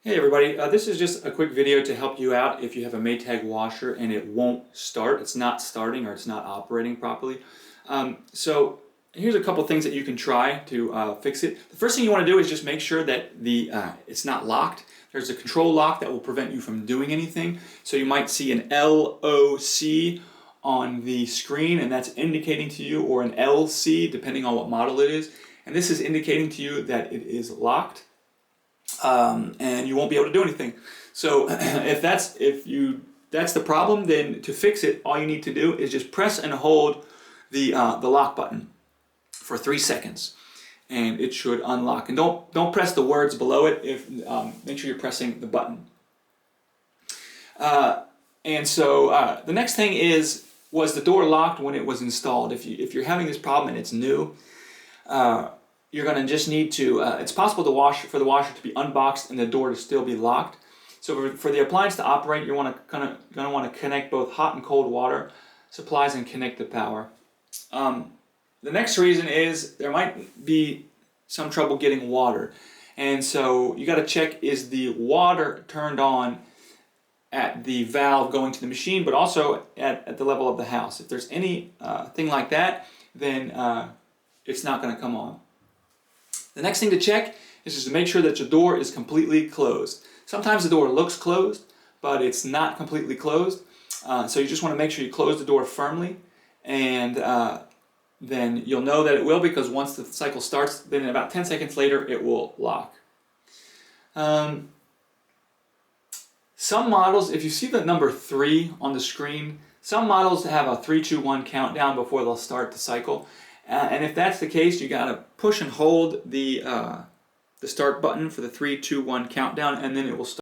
Hey everybody, this is just a quick video to help you out if you have a Maytag washer and it won't start, it's not starting or it's not operating properly. So here's a couple things that you can try to fix it. The first thing you want to do is just make sure that it's not locked. There's a control lock that will prevent you from doing anything. So you might see an LOC on the screen and that's indicating to you, or an LC depending on what model it is. And this is indicating to you that it is locked. And you won't be able to do anything. So if that's the problem, then to fix it, all you need to do is just press and hold the lock button for 3 seconds, and it should unlock. And don't press the words below it. Make sure you're pressing the button. And so the next thing is, was the door locked when it was installed? If you're having this problem and it's new, you're going to just need to, it's possible for the washer to be unboxed and the door to still be locked. So for the appliance to operate, you're going to want to connect both hot and cold water supplies and connect the power. The next reason is there might be some trouble getting water. And so you got to check, is the water turned on at the valve going to the machine, but also at the level of the house. If there's any thing like that, then it's not going to come on. The next thing to check is just to make sure that your door is completely closed. Sometimes the door looks closed, but it's not completely closed. So you just want to make sure you close the door firmly, and then you'll know that it will, because once the cycle starts, then about 10 seconds later it will lock. Some models, if you see the number 3 on the screen, some models have a 3, 2, 1 countdown before they'll start the cycle. And if that's the case, you gotta push and hold the start button for the 3, 2, 1 countdown, and then it will start.